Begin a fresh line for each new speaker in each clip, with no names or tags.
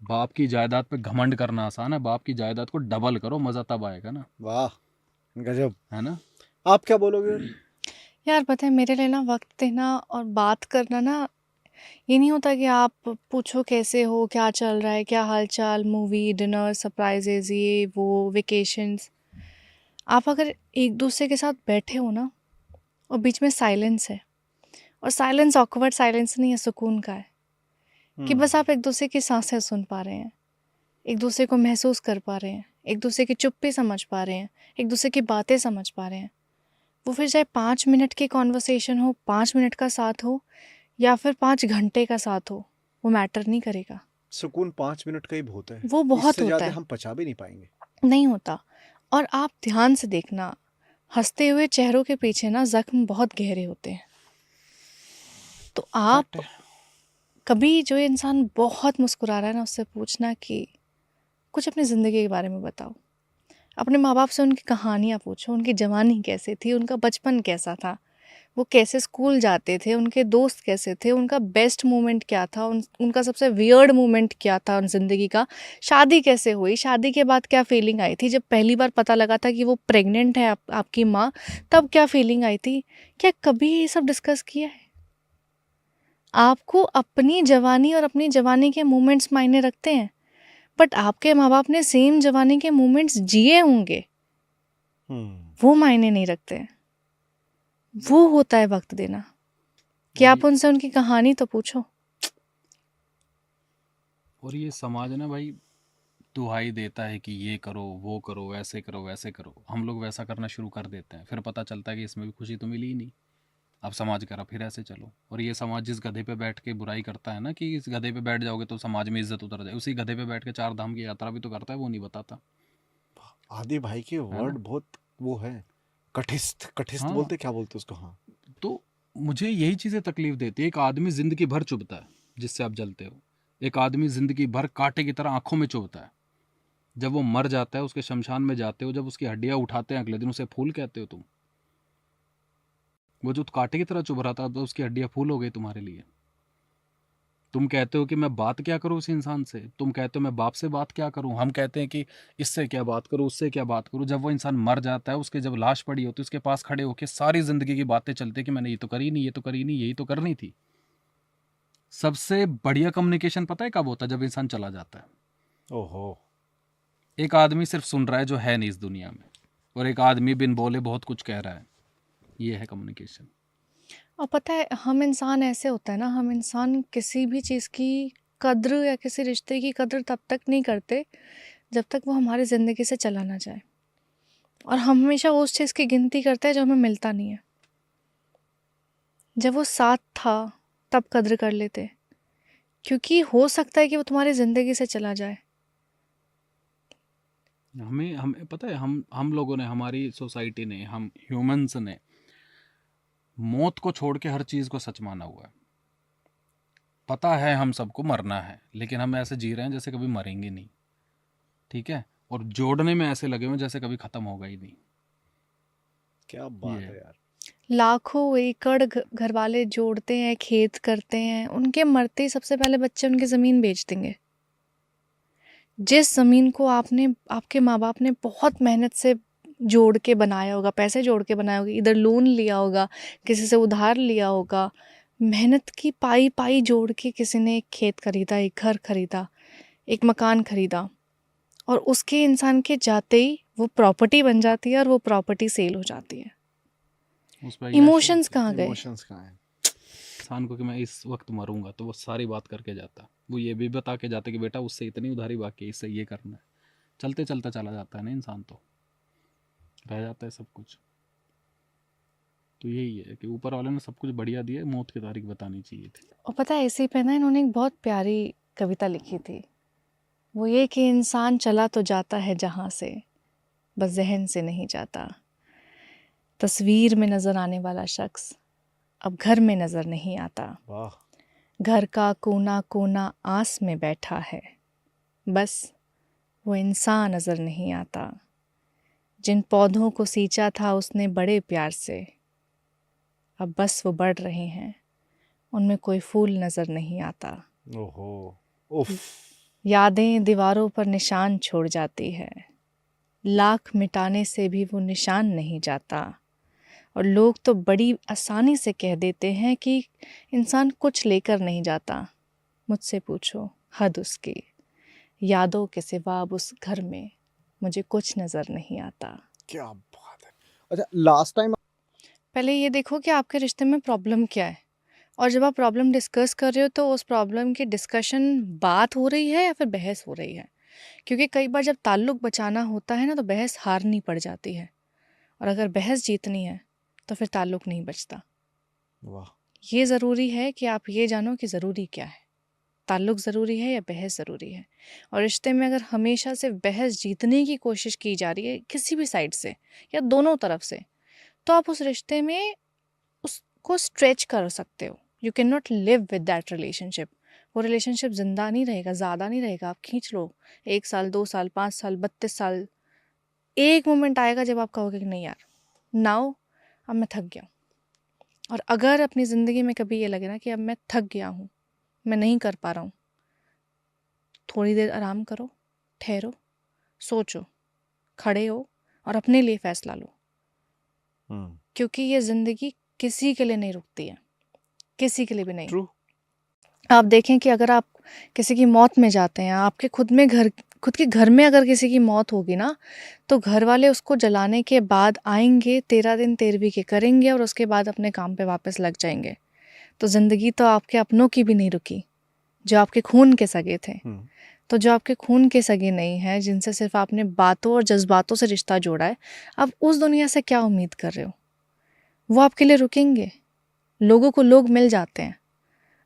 बाप की जायदाद पे घमंड करना आसान है, बाप की जायदाद को डबल करो, मजा तब आएगा ना,
वाह, गजब।
है ना।
आप क्या बोलोगे और?
यार पता है मेरे लिए ना वक्त देना और बात करना ना, ये नहीं होता कि आप पूछो कैसे हो, क्या चल रहा है, क्या हाल चाल, मूवी, डिनर, सरप्राइजेज, ये वो, वेकेशंस। आप अगर एक दूसरे के साथ बैठे हो ना और बीच में साइलेंस है, और साइलेंस ऑकवर्ड साइलेंस नहीं है, सुकून का है, कि बस आप एक दूसरे की सांसें सुन पा रहे हैं, एक दूसरे को महसूस कर पा रहे हैं, एक दूसरे की चुप्पी समझ पा रहे हैं, एक दूसरे की बातें समझ पा रहे हैं। वो फिर चाहे 5 मिनट की कॉन्वर्सेशन हो, 5 मिनट का साथ हो, या फिर 5 घंटे का साथ हो, वो मैटर नहीं करेगा।
सुकून 5 मिनट का ही बहुत है,
वो बहुत
इससे
होता
ज्यादा
है,
हम पचा भी नहीं पाएंगे।
नहीं होता। और आप ध्यान से देखना, हंसते हुए चेहरों के पीछे ना जख्म बहुत गहरे होते हैं। तो
फैक्ट
आप
है।
कभी जो इंसान बहुत मुस्कुरा रहा है ना, उससे पूछना कि कुछ अपनी ज़िंदगी के बारे में बताओ। अपने माँ बाप से उनकी कहानियाँ पूछो, उनकी जवानी कैसे थी, उनका बचपन कैसा था, वो कैसे स्कूल जाते थे, उनके दोस्त कैसे थे, उनका बेस्ट मोमेंट क्या था, उनका सबसे वियर्ड मोमेंट क्या था उन ज़िंदगी का, शादी कैसे हुई, शादी के बाद क्या फीलिंग आई थी, जब पहली बार पता लगा था कि वो प्रेग्नेंट है आपकी माँ, तब क्या फीलिंग आई थी। क्या कभी ये सब डिस्कस किया है? आपको अपनी जवानी और अपनी जवानी के मोमेंट्स मायने रखते हैं, बट आपके माँ बाप ने सेम जवानी के मोमेंट्स जिए होंगे, वो मायने नहीं रखते हैं। वो होता है वक्त देना, कि आप
और
उनसे उनकी कहानी तो पूछो।
ये समाज ना भाई दुहाई देता है कि ये करो, वो करो, वैसे करो, वैसे करो, हम लोग वैसा करना शुरू कर देते हैं, फिर पता चलता है कि इसमें भी खुशी तो मिली ही नहीं। अब समाज करा फिर ऐसे चलो, और ये समाज जिस गधे पे बैठ के बुराई करता है ना कि इस गधे पे बैठ जाओगे तो समाज में इज्जत उतर जाए, उसी गधे पे बैठ के 4 धाम की यात्रा भी तो करता है, वो नहीं बताता,
आदि भाई के
है
वर्ड
ना।
बहुत वो है, कठिस्त कठिस्त
हाँ,
बोलते, क्या बोलते उसको, हाँ।
तो मुझे यही चीज़ें तकलीफ देती है। एक आदमी ज़िंदगी भर चुभता है जिससे आप जलते हो, एक आदमी ज़िंदगी भर कांटे की तरह आंखों में चुभता है, जब वो मर जाता है, उसके शमशान में जाते हो, जब उसकी हड्डियाँ उठाते हैं अगले दिन, उसे फूल कहते हो तुम। वो जो कांटे की तरह चुभ रहा था, तो उसकी हड्डियाँ फूल हो गई तुम्हारे लिए। तुम कहते हो कि मैं बात क्या करूं उस इंसान से, तुम कहते हो मैं बाप से बात क्या करूं, हम कहते हैं कि इससे क्या बात करूं, उससे क्या बात करूं। जब वो इंसान मर जाता है, उसके जब लाश पड़ी होती है, उसके पास खड़े होकर सारी जिंदगी की बातें चलती है कि मैंने ये तो करी नहीं, ये तो करी नहीं, यही तो करनी थी। सबसे बढ़िया कम्युनिकेशन पता है कब होता है? जब इंसान चला जाता है।
ओहो।
एक आदमी सिर्फ सुन रहा है जो है नहीं इस दुनिया में, और एक आदमी बिन बोले बहुत कुछ कह रहा है। ये है कम्युनिकेशन।
और पता है हम इंसान ऐसे होता है ना, हम इंसान किसी भी चीज़ की कद्र या किसी रिश्ते की कद्र तब तक नहीं करते जब तक वो हमारी ज़िंदगी से चला ना जाए। और हम हमेशा उस चीज़ की गिनती करते हैं जो हमें मिलता नहीं है। जब वो साथ था तब कद्र कर लेते, क्योंकि हो सकता है कि वो तुम्हारी ज़िंदगी से चला जाए।
हमें हमें पता है, हम लोगों ने, हमारी सोसाइटी ने, हम ह्यूमंस ने मौत को छोड़ के हर चीज़ को सच माना हुआ है। पता है हम सबको मरना है, लेकिन हम ऐसे जी रहे हैं जैसे कभी मरेंगे नहीं। ठीक है, और जोड़ने में ऐसे लगे हुए जैसे कभी ख़त्म होगा ही नहीं।
क्या
ये
बात
है।
है यार।
लाखों एकड़ घर वाले जोड़ते हैं, खेत करते हैं, उनके मरते ही सबसे पहले बच्चे उनकी ज़मीन बेच देंगे। जिस ज़मीन को आपने, आपके माँ बाप ने बहुत मेहनत से जोड़ के बनाया होगा, पैसे जोड़ के बनाया होगा, इधर लोन लिया होगा, किसी से उधार लिया होगा, मेहनत की पाई पाई जोड़ के किसी ने एक खेत खरीदा, एक घर खरीदा, एक मकान खरीदा, और उसके इंसान के जाते ही वो प्रॉपर्टी बन जाती है और वो प्रॉपर्टी सेल हो जाती है।
उस पर याशी
इमोशंस
होती है
कहाँ गए?
इमोशंस कहाँ है?
इंसान को कि मैं इस वक्त मरूंगा, तो वो सारी बात करके जाता, वो ये भी बता के जाता कि बेटा उससे इतनी उधारी बाकी है, इससे ये करना है। चलते चलते चला जाता है ना इंसान, तो रह जाता है सब कुछ। तो यही है कि ऊपर वाले ने सब कुछ बढ़िया दिया, मौत की तारीख बतानी चाहिए थी।
और पता है इसी पे ना इन्होंने एक बहुत प्यारी कविता लिखी थी। वो ये कि इंसान चला तो जाता है जहाँ से, बस जहन से नहीं जाता। तस्वीर में नज़र आने वाला शख्स अब घर में नज़र नहीं आता।
वाह।
घर का कोना कोना आस में बैठा है, बस वो इंसान नज़र नहीं आता। जिन पौधों को सींचा था उसने बड़े प्यार से, अब बस वो बढ़ रहे हैं, उनमें कोई फूल नज़र नहीं आता।
ओहो। उफ।
यादें दीवारों पर निशान छोड़ जाती है, लाख मिटाने से भी वो निशान नहीं जाता। और लोग तो बड़ी आसानी से कह देते हैं कि इंसान कुछ लेकर नहीं जाता। मुझसे पूछो हद उसकी, यादों के सिवा अब उस घर में मुझे कुछ नज़र नहीं आता।
क्या बात है। अच्छा, लास्ट टाइम
पहले ये देखो कि आपके रिश्ते में प्रॉब्लम क्या है, और जब आप प्रॉब्लम डिस्कस कर रहे हो तो उस प्रॉब्लम की डिस्कशन बात हो रही है या फिर बहस हो रही है। क्योंकि कई बार जब ताल्लुक बचाना होता है ना, तो बहस हारनी पड़ जाती है, और अगर बहस जीतनी है तो फिर ताल्लुक नहीं बचता।
वाह,
ये ज़रूरी है कि आप ये जानो कि ज़रूरी क्या है, ताल्लुक ज़रूरी है या बहस ज़रूरी है। और रिश्ते में अगर हमेशा सिर्फ बहस जीतने की कोशिश की जा रही है किसी भी साइड से या दोनों तरफ से, तो आप उस रिश्ते में उसको स्ट्रेच कर सकते हो। You can not live with that relationship. वो रिलेशनशिप ज़िंदा नहीं रहेगा, ज़्यादा नहीं रहेगा। आप खींच लो 1 साल, 2 साल, 5 साल, 32 साल, एक मोमेंट आएगा जब आप कहोगे कि नहीं यार, नाउ अब मैं थक गया हूँ। और अगर अपनी ज़िंदगी में कभी ये लगे ना कि अब मैं थक गया हूँ, मैं नहीं कर पा रहा हूँ, थोड़ी देर आराम करो, ठहरो, सोचो, खड़े हो और अपने लिए फ़ैसला लो। क्योंकि ये ज़िंदगी किसी के लिए नहीं रुकती है, किसी के लिए भी नहीं।
ट्रू।
आप देखें कि अगर आप किसी की मौत में जाते हैं, आपके खुद के घर में अगर किसी की मौत होगी ना, तो घर वाले उसको जलाने के बाद आएंगे, 13 दिन 13वीं के करेंगे और उसके बाद अपने काम पे वापस लग जाएंगे। तो ज़िंदगी तो आपके अपनों की भी नहीं रुकी, जो आपके खून के सगे थे। तो जो आपके खून के सगे नहीं हैं, जिनसे सिर्फ आपने बातों और जज्बातों से रिश्ता जोड़ा है, आप उस दुनिया से क्या उम्मीद कर रहे हो? वो आपके लिए रुकेंगे? लोगों को लोग मिल जाते हैं,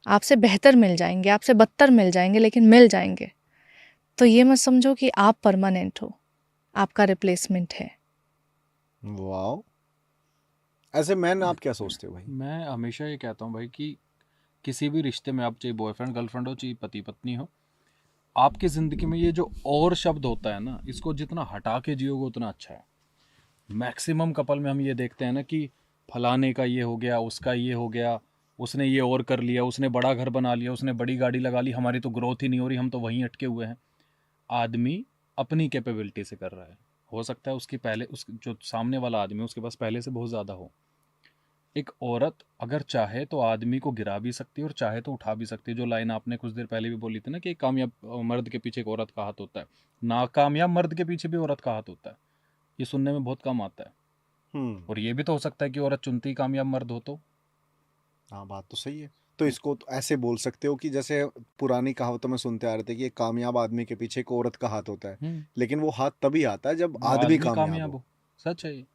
आपसे बेहतर मिल जाएंगे, आपसे बदतर मिल जाएंगे, लेकिन मिल जाएंगे। तो ये मत समझो कि आप परमानेंट हो, आपका रिप्लेसमेंट है।
वाओ। ऐसे मैन आप क्या सोचते हो भाई?
मैं हमेशा ये कहता हूँ भाई कि किसी भी रिश्ते में, आप चाहे बॉयफ्रेंड गर्लफ्रेंड हो, चाहे पति पत्नी हो, आपकी ज़िंदगी में ये जो और शब्द होता है ना, इसको जितना हटा के जियोगे उतना अच्छा है। मैक्सिमम कपल में हम ये देखते हैं ना कि फलाने का ये हो गया, उसका ये हो गया, उसने ये और कर लिया, उसने बड़ा घर बना लिया, उसने बड़ी गाड़ी लगा ली, हमारी तो ग्रोथ ही नहीं हो रही, हम तो वहीं अटके हुए हैं। आदमी अपनी कैपेबिलिटी से कर रहा है। हो सकता है उसकी पहले, उस जो सामने वाला आदमी उसके पास पहले से बहुत ज़्यादा हो। एक औरत अगर चाहे तो आदमी को गिरा भी सकती है और चाहे तो उठा भी सकती है। जो लाइन आपने कुछ देर पहले भी बोली थी ना कि एक कामयाब मर्द के पीछे एक औरत का हाथ होता है, नाकामयाब मर्द के पीछे भी औरत का हाथ होता है। ये सुनने में बहुत कम आता है। और ये भी तो हो सकता है कि औरत चुनती कामयाब मर्द हो। तो
हाँ, बात तो सही है। तो इसको तो ऐसे बोल सकते हो कि जैसे पुरानी कहावतों में सुनते आ रहे थे कि एक कामयाब आदमी के पीछे एक औरत का हाथ होता है, लेकिन वो हाथ तभी आता है जब
वो
आदमी
आदमी
कामयाब
कामयाब
हो।
हो। सच है ये।